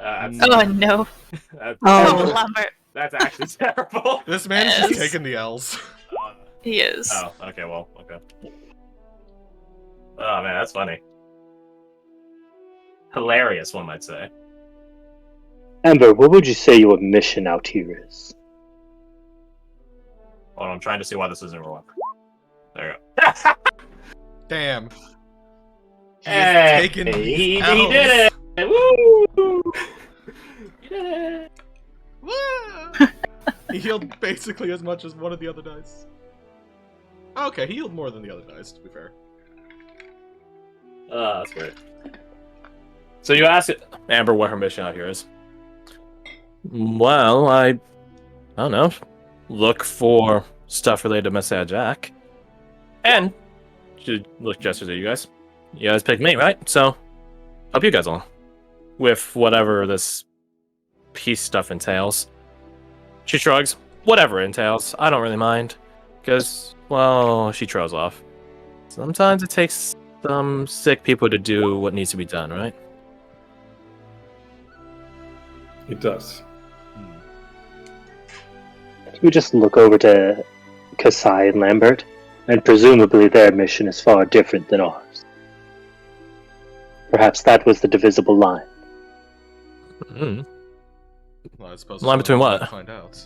Oh no. That's, Oh, Lambert. that's actually terrible. This man is just taking the L's. He is. Oh, okay, well, okay. Oh man, that's funny. Hilarious, one might say. Amber, what would you say your mission out here is? Hold on, I'm trying to see why this isn't rolling. There you go. Damn. He's Hey, taking he L's. did it! Woo! He did it! Woo! He healed basically as much as one of the other dice. Okay, he healed more than the other dice, to be fair. That's great. So you asked Amber what her mission out here is. Well, I don't know. Look for stuff related to Messiah Jack. And she look gestures at you guys. You guys picked me, right? So help you guys along with whatever this peace stuff entails. She shrugs. Whatever it entails, I don't really mind. Because, well, she trails off. Sometimes it takes some sick people to do what needs to be done, right? It does. We just look over to Kasai and Lambert, and presumably their mission is far different than ours. Perhaps that was the divisible line. Mm. Well, I suppose Line between what? Find out.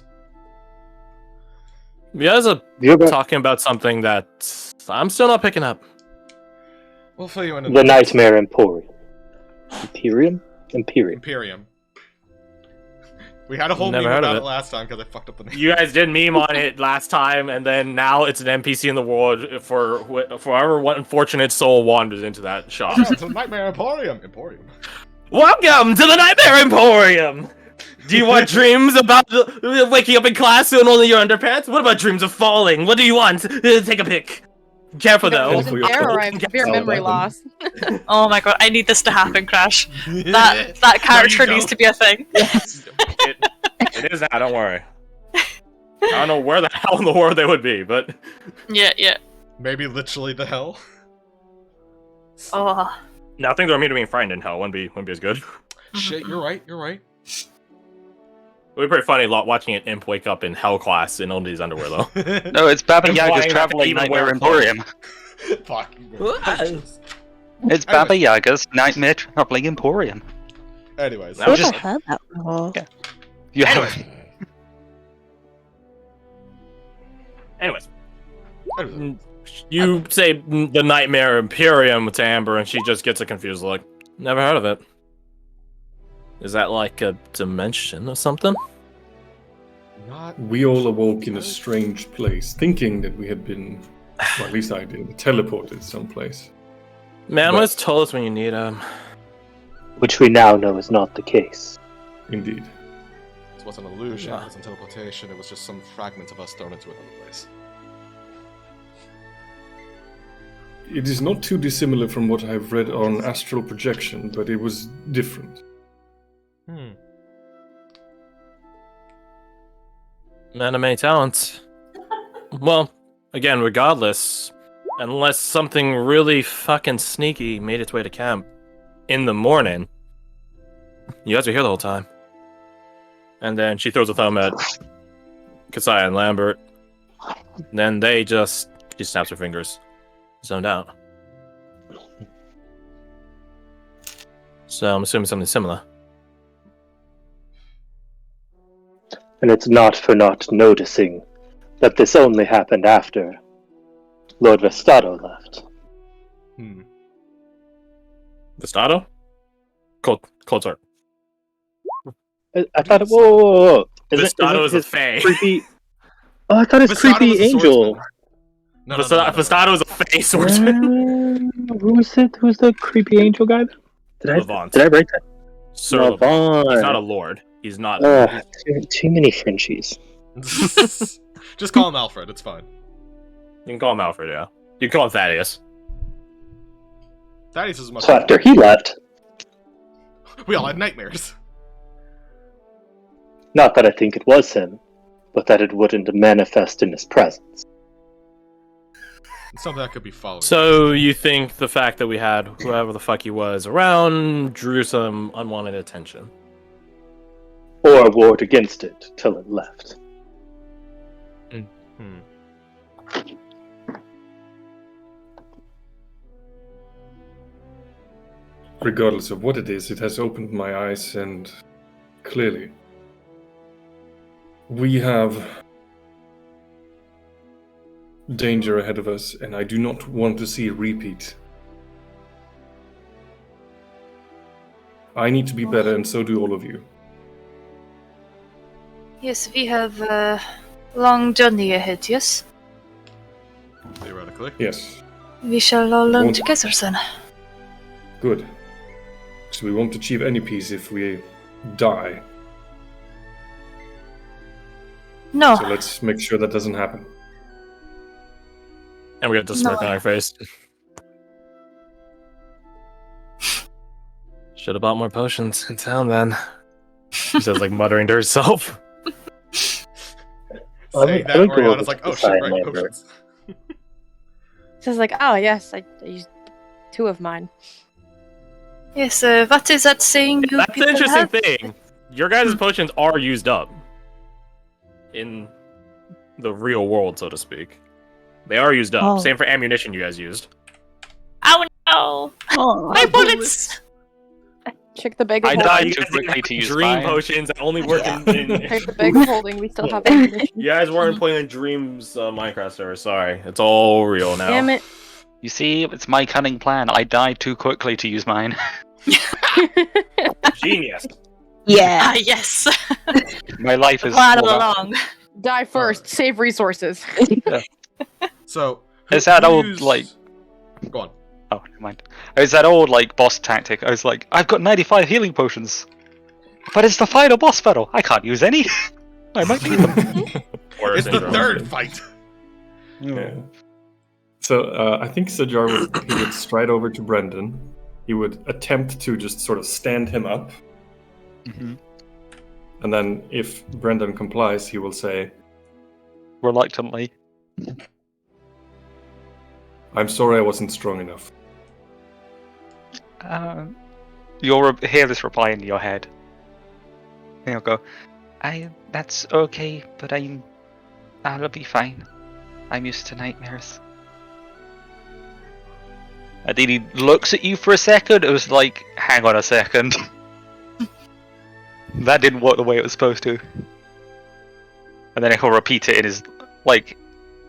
You guys are You're talking about something that I'm still not picking up. We'll fill you in. the Nightmare Emporium. Imperium? Imperium. Imperium. We had a whole Never meme heard of about it. it last time because I fucked up the name. You guys did meme on it last time, and then now it's an NPC in the world for however one unfortunate soul wanders into that shop. Welcome to the Nightmare Emporium. Emporium. Welcome to the Nightmare Emporium! Do you want dreams about waking up in class and only your underpants? What about dreams of falling? What do you want? Take a pick. Careful though. Thanks for your There, or I thoughts. have severe memory About loss. Oh my god, I need this to happen, Crash. That character don't. needs to be a thing. It is now, don't worry. I don't know where the hell in the world they would be, but... Yeah. Maybe literally the hell. Oh. Now things are me to being frightened in hell wouldn't be as good. Shit, you're right. You're right. It would be pretty funny watching an imp wake up in hell class in only his underwear, though. No, it's Baba Implying Yaga's that traveling even nightmare wear emporium. Fucking. It's Baba Yaga's nightmare traveling emporium. Anyways, Now I'm just- heard that before. You Anyway. Anyways, Anyways. you say the Nightmare Imperium to Amber, and she just gets a confused look. Never heard of it. Is that like a dimension or something? Not. We all awoke in a strange place, thinking that we had been, well, at least I did, teleported someplace. Man, But- always told us when you need him. Which we now know is not the case. Indeed. It wasn't an illusion. Yeah. It wasn't teleportation. It was just some fragment of us thrown into another place. It is not too dissimilar from what I've read on astral projection, but it was different. Man of many talents. Well, again, regardless, unless something really fucking sneaky made its way to camp in the morning, you guys are here the whole time. And then she throws a thumb at Kasaya and Lambert. Then she snaps her fingers. Zoned out. So I'm assuming something similar. And it's not for not noticing that this only happened after Lord Vestado left. Vestado? Cold start. I thought, whoa. Vestado is a his fae. creepy... Oh, I thought his Vestado creepy was a angel. swordsman. No. Vestado is a fae swordsman. Who is it? Who's the creepy angel guy? Did I Levant. write that? Sir Levant. Levant. He's not a lord. He's not. Too many Frenchies. Just call him Alfred. It's fine. You can call him Alfred, yeah. You can call him Thaddeus. Thaddeus is much. So after he left, We all had nightmares. not that I think it was him, but that it wouldn't manifest in his presence. It's something that could be followed. So you think the fact that we had whoever the fuck he was around drew some unwanted attention? or ward against it till it left. Regardless of what it is, it has opened my eyes, and clearly, we have danger ahead of us, and I do not want to see a repeat. I need to be better, and so do all of you. Yes, we have a long journey ahead, yes? Theoretically. Yes, We shall all learn Won't- together then. good. So we won't achieve any peace if we die. No. So let's make sure that doesn't happen. And we got the smirk No. on our face. Should have bought more potions in town then. She says, like, muttering to herself. Saying that, I think we'll Oriana's like, oh shit, decide right, later. potions. Just like, oh yes, I used 2 of mine. Yes, what is that saying you That's the people interesting have? thing. Your guys' potions are used up. In the real world, so to speak. They are used up. Oh. Same for ammunition you guys used. Oh no! My bullets! Check the bag of I holding. died You too guys quickly did to use dream mine. potions that only work in Check the bag of holding. We still have ammunition. You guys weren't playing Dreams Minecraft server, sorry. It's all real now. Damn it. You see, it's my cunning plan. I died too quickly to use mine. Genius. Yeah. Ah, yes! My life is Plan full of- along. Die first. Save resources. So, It's that who old, used- like- Go on. Oh, never mind. It's that old, like, boss tactic. I was like, I've got 95 healing potions. But it's the final boss battle. I can't use any. I might need them. Or It's the syndrome. third fight! Yeah. So I think Sajar would stride over to Brendan. He would attempt to just sort of stand him up, Mhm. and then if Brendan complies, he will say, Reluctantly. "I'm sorry I wasn't strong enough." You'll hear this reply in your head. And you'll go, that's okay, but I'll be fine. I'm used to nightmares. And then he looks at you for a second. It was like, hang on a second. That didn't work the way it was supposed to. And then he'll repeat it in his,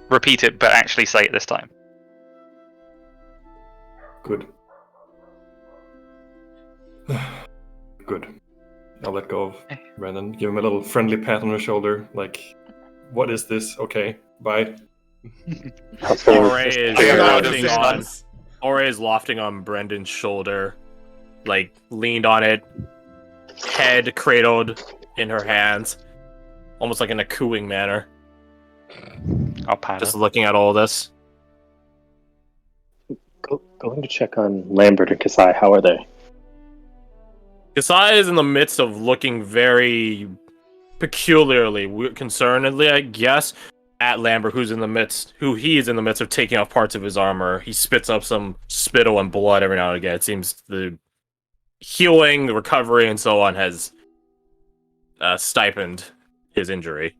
repeat it, but actually say it this time. Good. Good. I'll let go of Brendan. Give him a little friendly pat on the shoulder, like, "What is this? Okay, bye." Ore is I got lofting it. on. Ore is lofting on Brendan's shoulder, like leaned on it, head cradled in her hands, almost like in a cooing manner, I'll pat just her. looking at all this. Going to check on Lambert and Kasai. How are they? Kasai is in the midst of looking very peculiarly, concernedly, I guess, at Lambert, who he is in the midst of taking off parts of his armor. He spits up some spittle and blood every now and again. It seems the healing, the recovery, and so on has stipend his injury.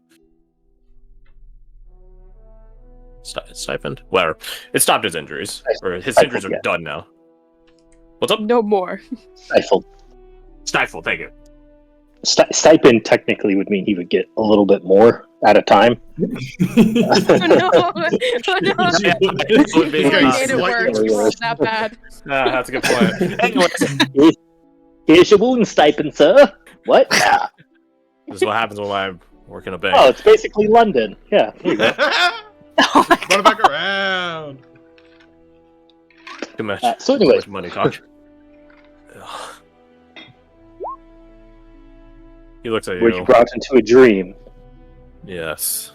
Stipend? Whatever. It stopped his injuries. Or his injuries are Yeah. done now. What's up? No more. Stifled. Stifle, thank you. Stipend technically would mean he would get a little bit more at a time. Oh no. Oh no. It would be, Okay, It made it slightly worse. It was that bad. that's a good point. Anyways, Here's your wound stipend, sir. What? Yeah. this is what happens when I work in a bank. Oh, it's basically London. Yeah. Here you go. Oh my Run it back around! Too much, So too anyway, much money talk. Ugh. He looks at were you you. brought into a dream? Yes.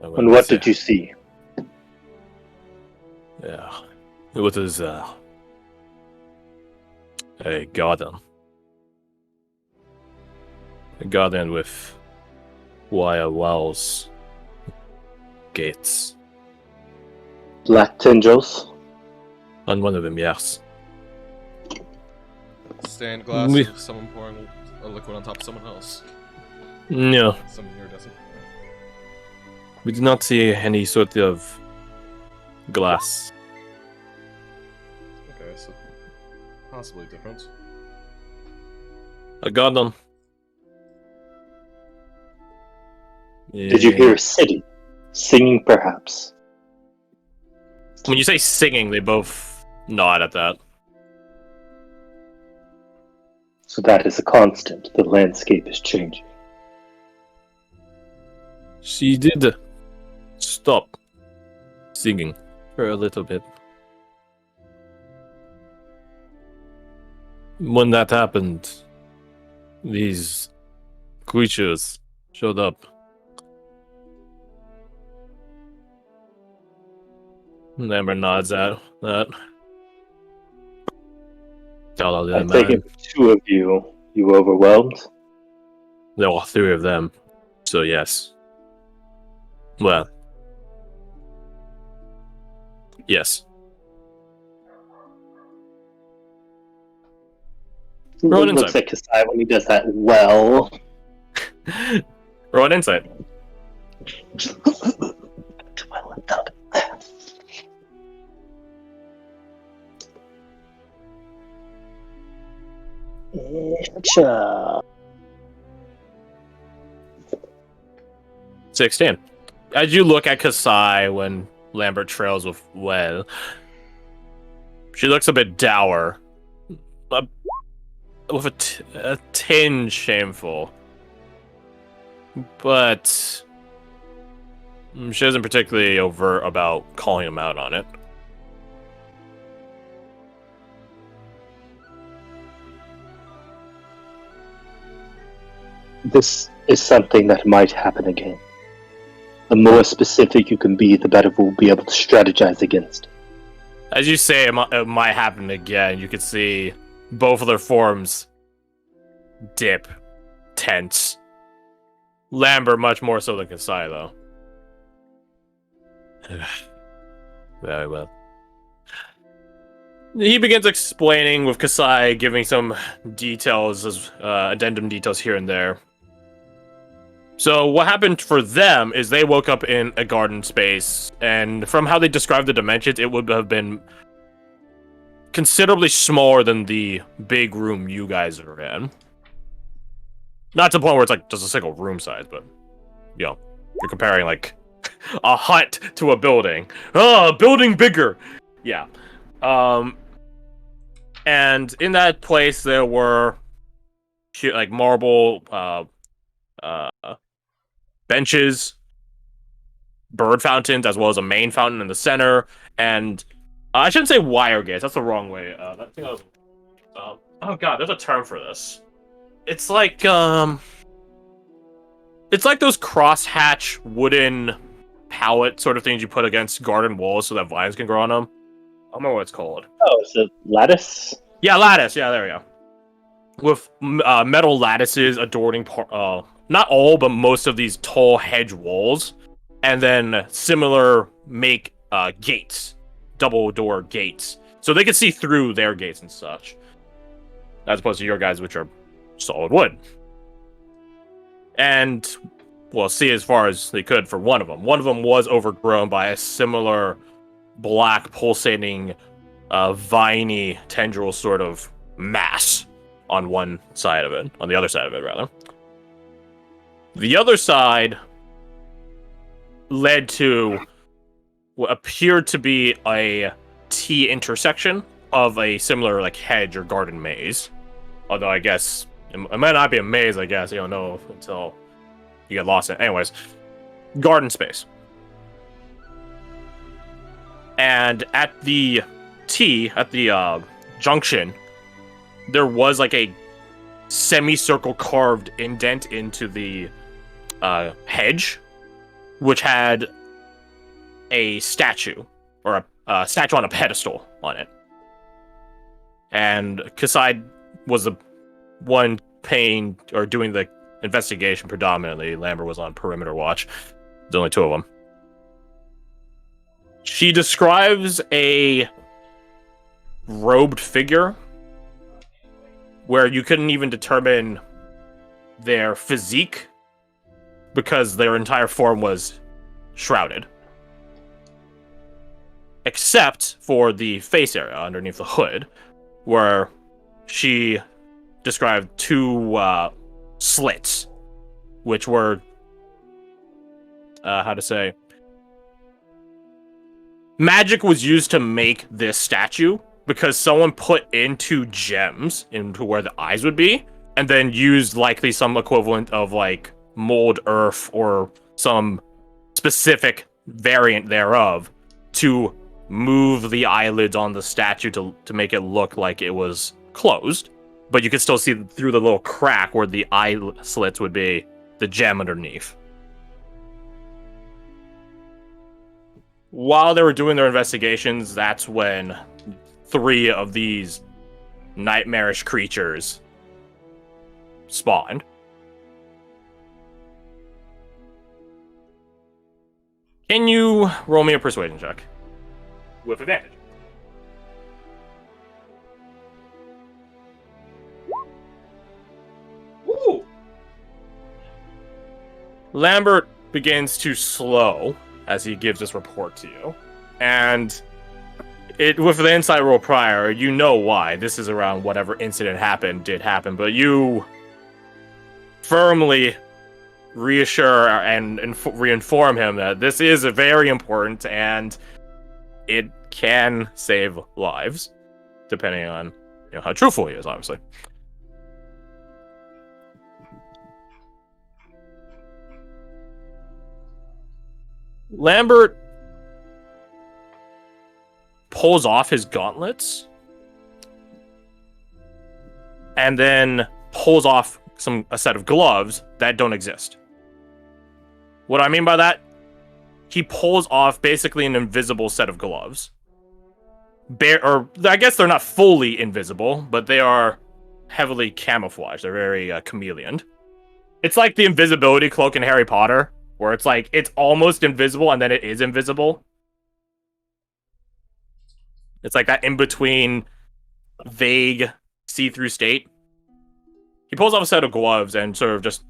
And what did you see? Yeah. It was a garden. A garden with wire walls, gates. Black tendrils? On one of them, yes. Stained glass of someone pouring a liquid on top of someone else. No, Someone iridescent. we did not see any sort of glass. Okay, so possibly different. A garden. Did you hear a city? Singing, perhaps? When you say singing, they both nod at that. So that is a constant. The landscape is changing. She did stop singing for a little bit. When that happened, these creatures showed up. Amber nods at that. I take it with two of you. You were overwhelmed? There were three of them, so yes. Well, yes. Roll an Looks insight. like Kasai when he does that well. Roll an insight. Well done. Cha. 16. As you look at Kasai when Lambert trails with well, she looks a bit dour, with a tinge shameful, but she isn't particularly overt about calling him out on it. This is something that might happen again. The more specific you can be, the better we'll be able to strategize against it. As you say, it might happen again. You can see both of their forms dip, tense. Lambert much more so than Kasai, though. Very well. He begins explaining with Kasai, giving some details, as addendum details here and there. So what happened for them is they woke up in a garden space, and from how they described the dimensions, it would have been considerably smaller than the big room you guys are in. Not to the point where it's like just a single room size, but you know, you're comparing like a hut to a building. Oh, a building bigger. Yeah. And in that place there were like marble benches, bird fountains, as well as a main fountain in the center, and I shouldn't say wire gates. That's the wrong way. That thing I was, oh god, there's a term for this. It's like those crosshatch wooden pallet sort of things you put against garden walls so that vines can grow on them. I don't know what it's called. Oh, is it lattice? Yeah, lattice. Yeah, there we go. With metal lattices adorning not all, but most of these tall hedge walls, and then similar make gates, double door gates, so they can see through their gates and such, as opposed to your guys, which are solid wood. And well, see as far as they could for one of them. One of them was overgrown by a similar black pulsating, viney tendril sort of mass on one side of it, on the other side of it rather. The other side led to what appeared to be a T intersection of a similar like hedge or garden maze. Although I guess it might not be a maze, I guess. You don't know until you get lost in it. Anyways, garden space. And at the T, at the junction, there was like a semicircle carved indent into the hedge, which had a statue, or a statue on a pedestal on it. And Kasai was the one paying or doing the investigation predominantly. Lambert was on perimeter watch. There's only two of them. She describes a robed figure where you couldn't even determine their physique because their entire form was shrouded. Except for the face area underneath the hood, where she described two slits, which were, magic was used to make this statue because someone put in 2 gems into where the eyes would be, and then used likely some equivalent of like mold earth or some specific variant thereof to move the eyelids on the statue to make it look like it was closed, but you could still see through the little crack where the eye slits would be the gem underneath. While they were doing their investigations, that's when 3 of these nightmarish creatures spawned. Can you roll me a persuasion check? With advantage. Ooh. Lambert begins to slow as he gives this report to you. And with the insight roll prior, you know why. This is around whatever incident did happen, but you firmly reassure and reinform him that this is very important and it can save lives, depending on how truthful he is, obviously. Lambert pulls off his gauntlets and then pulls off a set of gloves that don't exist. What I mean by that, he pulls off basically an invisible set of gloves. Or I guess they're not fully invisible, but they are heavily camouflaged. They're very chameleon. It's like the invisibility cloak in Harry Potter, where it's like it's almost invisible and then it is invisible. It's like that in-between vague see-through state. He pulls off a set of gloves and sort of just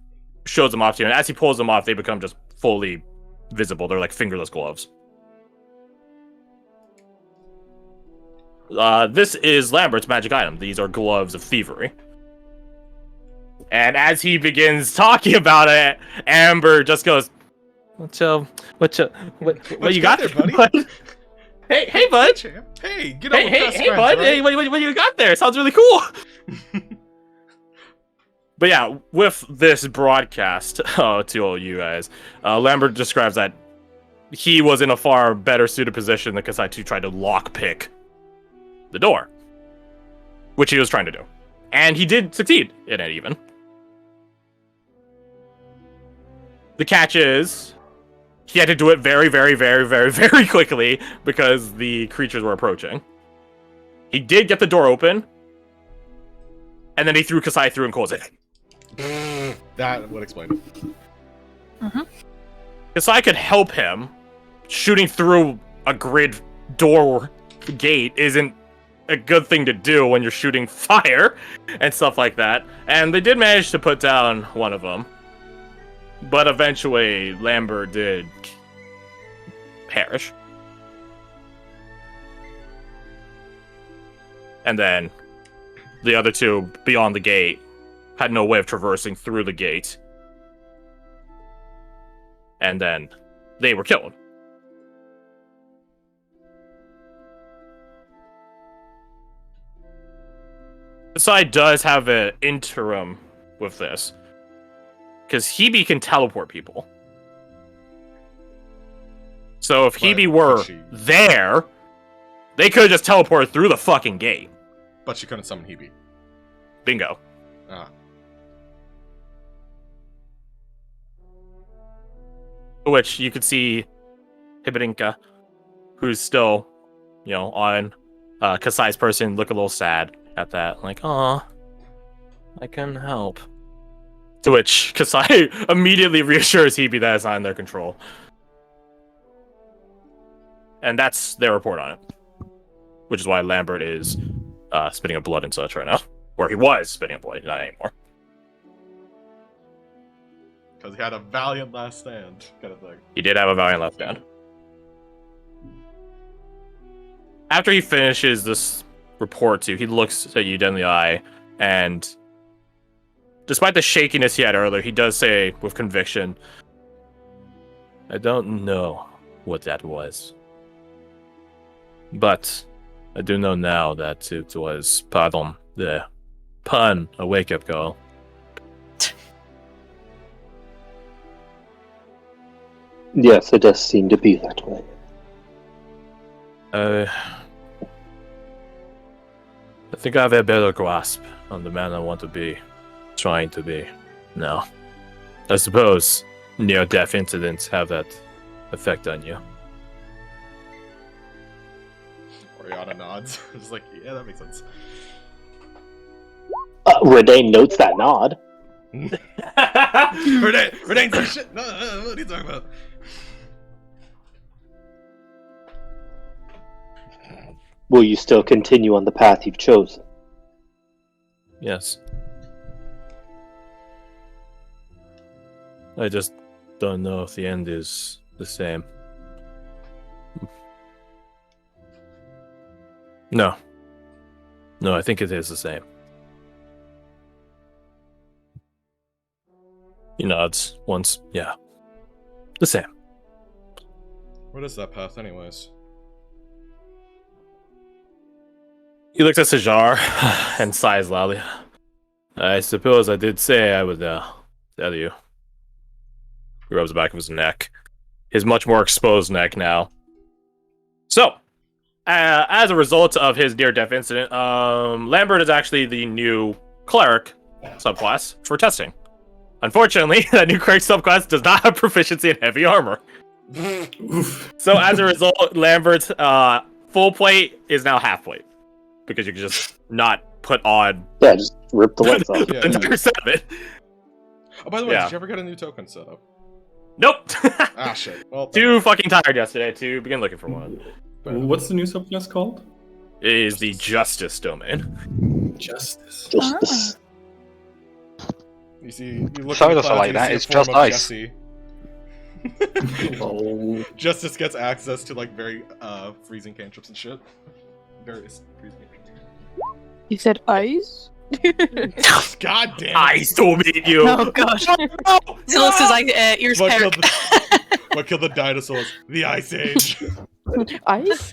shows them off to you. And as he pulls them off, they become just fully visible. They're like fingerless gloves. This is Lambert's magic item. These are gloves of thievery. And as he begins talking about it, Amber just goes, what you got there, buddy? Hey, bud. Hey, get on Hey, bud. Right? Hey, what you got there? Sounds really cool. But yeah, with this broadcast to all you guys, Lambert describes that he was in a far better suited position than Kasai 2 tried to lockpick the door, which he was trying to do. And he did succeed in it, even. The catch is, he had to do it very, very, very, very, very quickly because the creatures were approaching. He did get the door open, and then he threw Kasai through and closed it. That would explain it. Mm-hmm. Kasai could help him. Shooting through a grid door gate isn't a good thing to do when you're shooting fire and stuff like that. And they did manage to put down one of them. But eventually, Lambert did perish. And then the other 2 beyond the gate had no way of traversing through the gate. And then they were killed. Kasai does have an interim with this. Because Hebe can teleport people. So if Hebe were there, they could have just teleported through the fucking gate. But she couldn't summon Hebe. Bingo. Ah. Which you could see Hiberinka, who's still, on Kasai's person, look a little sad at that. Like, aw, I can help. To which Kasai immediately reassures Hebe that it's not in their control. And that's their report on it. Which is why Lambert is spitting up blood and such right now. Or he was spinning a blade, not anymore. Because he had a valiant last stand, kind of thing. He did have a valiant left hand. After he finishes this report to you, he looks at you dead in the eye, and despite the shakiness he had earlier, he does say with conviction, I don't know what that was. But I do know now that it was, pardon, the pun, a wake-up call. Yes, it does seem to be that way. I think I have a better grasp on the man I want to be, trying to be now. I suppose near-death incidents have that effect on you. Oriana nods. Just like, yeah, that makes sense. Renee notes that nod. Renee says shit. No, what are you talking about? Will you still continue on the path you've chosen? Yes. I just don't know if the end is the same. No. No, I think it is the same. He nods once. Yeah. The same. What is that path, anyways? He looks at Sajar and sighs loudly. I suppose I did say I would tell you. He rubs the back of his neck. His much more exposed neck now. So, as a result of his near-death incident, Lambert is actually the new cleric subclass for testing. Unfortunately, that new cleric subclass does not have proficiency in heavy armor. So as a result, Lambert's full plate is now half plate. Because you can just not put on Yeah, just rip the legs off. the entire set of it. Oh, by the way, Yeah. did you ever get a new token set up? Nope. Ah, shit. Well, Too fucking tired yesterday to begin looking for one. What's the new subclass called? It is the Justice domain. Justice. Justice. you see, you look Sorry, at the that's clouds, like you that, see a it's form just of ice. Jesse. Oh. Justice gets access to like very freezing cantrips and shit. Various freezing cantrips. You said ice? God damn it. I still meet you. Oh gosh. Silas's ears What perk. killed, what killed the dinosaurs? The Ice Age. Ice?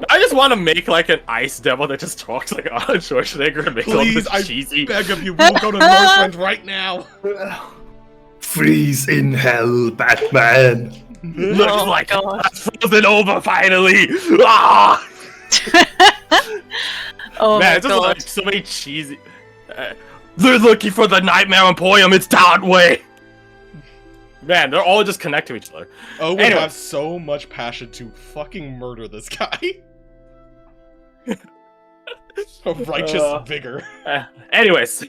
I just want to make like an ice devil that just talks like Arnold Schwarzenegger and make all Please, this I cheesy. beg of you, we'll go to Northwind right now. Freeze in hell, Batman. Looks Oh my like God. that's frozen over finally. Ah! Oh Man, my it's just god. like so many cheesy. They're looking for the Nightmare Emporium. It's that way. Man, they're all just connect to each other. Oh, we Anyway. have so much passion to fucking murder this guy. A righteous vigor. Anyways,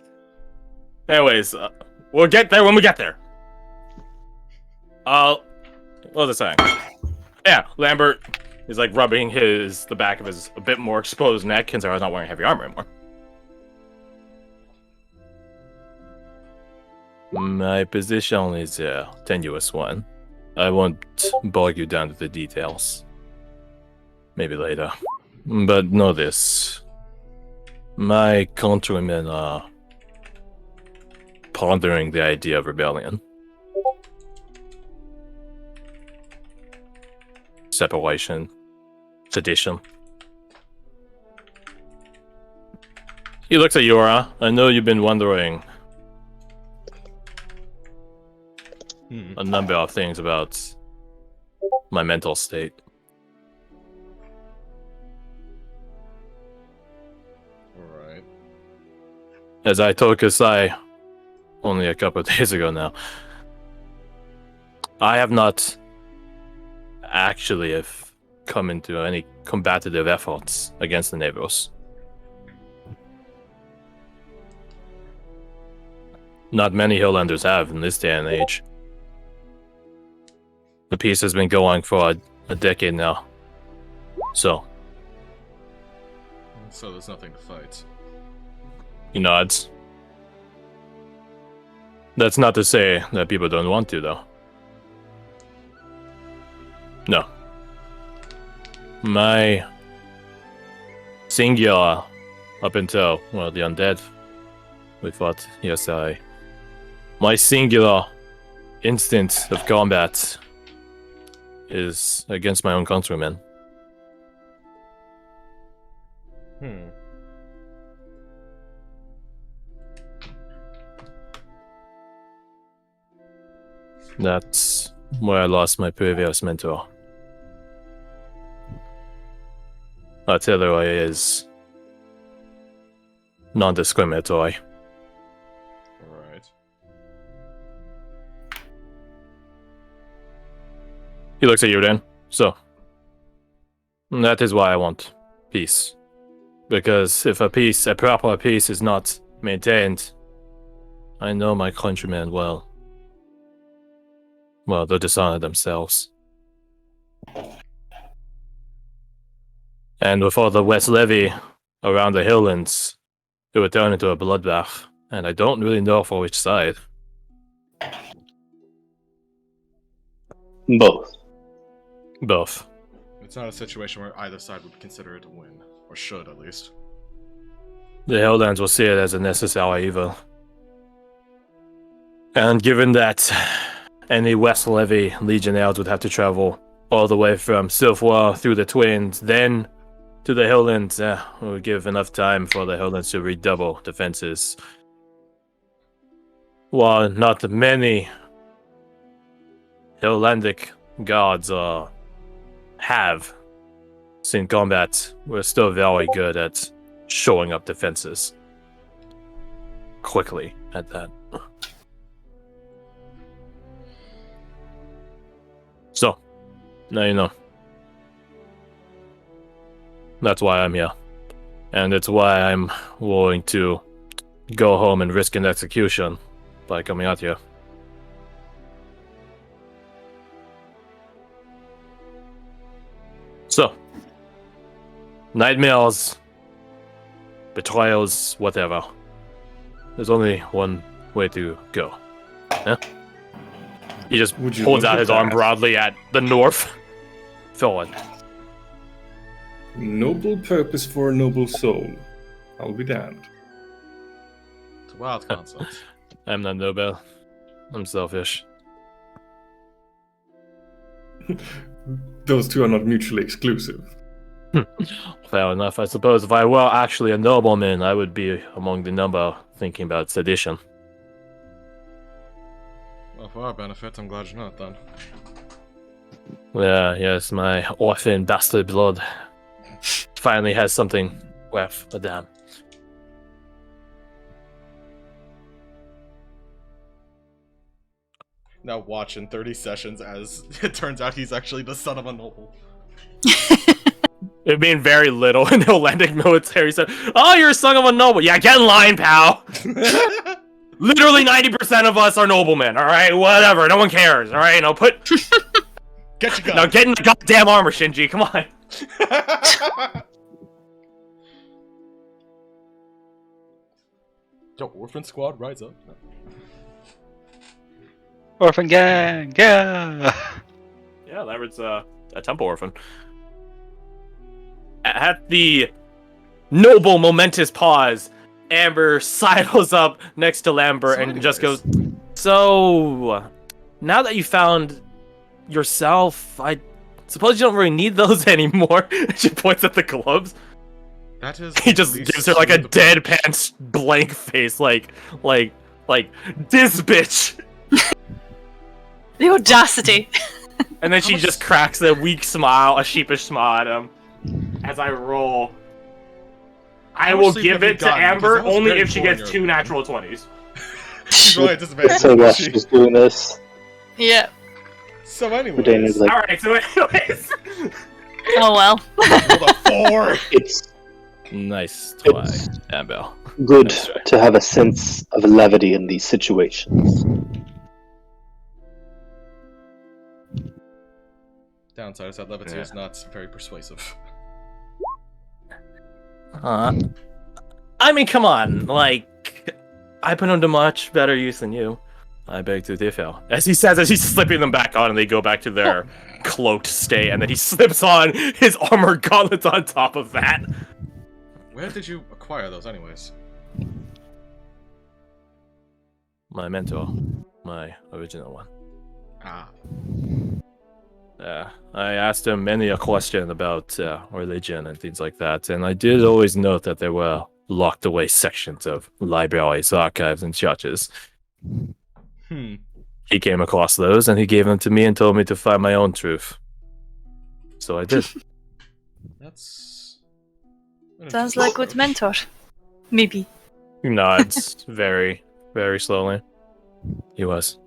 we'll get there when we get there. What was I saying? Yeah, Lambert is like rubbing the back of his a bit more exposed neck, considering I was not wearing heavy armor anymore. My position is a tenuous one. I won't bog you down to the details. Maybe later. But know this. My countrymen are pondering the idea of rebellion. Separation. Sedition. He looks at Yora. I know you've been wondering a number of things about my mental state. Alright. As I told Kasai only a couple of days ago now, I have not actually have come into any combative efforts against the Nevos. Not many Hilllanders have in this day and age. The peace has been going for a decade now. So, So there's nothing to fight. He nods. That's not to say that people don't want to, though. No. My singular, up until, well, the undead, we thought, yes, my singular instance of combat is against my own countrymen. That's where I lost my previous mentor. Artillery is non-discriminatory. Alright. He looks at you then. So, that is why I want peace. Because if a proper peace is not maintained, I know my countrymen well. Well, they'll dishonor themselves. And with all the West Levy around the Hilllands, it would turn into a bloodbath. And I don't really know for which side. Both. Both. It's not a situation where either side would consider it a win. Or should, at least. The Helllands will see it as a necessary evil. And given that any West Levy legionnaires would have to travel all the way from Silfwar through the Twins, then to the Helllands, it would give enough time for the Helllands to redouble defenses. While not many Hellandic gods have seen combat, we're still very good at showing up defenses. Quickly at that. So, now you know. That's why I'm here. And it's why I'm willing to go home and risk an execution by coming out here. So, nightmares, betrayals, whatever. There's only one way to go. Yeah? He just holds out his arm broadly at the north. Forward. Noble purpose for a noble soul. I'll be damned. It's a wild concept. I'm not noble. I'm selfish. Those two are not mutually exclusive. Fair enough. I suppose if I were actually a nobleman, I would be among the number thinking about sedition. Well, for our benefit, I'm glad you're not, then. Yeah, yes, my orphan bastard blood finally has something worth a damn. Now watch in 30 sessions as it turns out he's actually the son of a noble. It mean very little in the Atlantic military. So, oh, you're a son of a noble. Yeah, get in line, pal. Literally 90% of us are noblemen. All right, whatever. No one cares. All right, now put. Get your gun. Now get in the goddamn armor, Shinji. Come on. Yo, Orphan Squad, rise up. Orphan gang, yeah. Yeah, Lambert's a temple orphan. At the noble, momentous pause, Amber sidles up next to Lambert and just goes, "So, now that you found yourself, I suppose you don't really need those anymore." She points at the gloves. That is. He just gives her like a deadpan blank face, like this bitch. The audacity. And then she just cracks a weak smile, a sheepish smile at him. As I roll, I will give it to Amber only if she gets 2 natural 20s. She's really at disadvantage. So while she's doing this, Yeah. So Dana's anyways, like, Alright, so anyways. Oh well. rolled a 4. it's Nice try, Amber. good Nice try. to have a sense of levity in these situations. Downside is that levity is not very persuasive. I mean, come on. Like, I put them to much better use than you. I beg to differ. As he says, as he's slipping them back on, and they go back to their cloaked state, and then he slips on his armor gauntlets on top of that. Where did you acquire those, anyways? My mentor. My original one. Ah. I asked him many a question about religion and things like that, and I did always note that there were locked away sections of libraries, archives, and churches. He came across those, and he gave them to me and told me to find my own truth. So I did. That's... Sounds like a good mentor. Maybe. He nods very, very slowly. He was.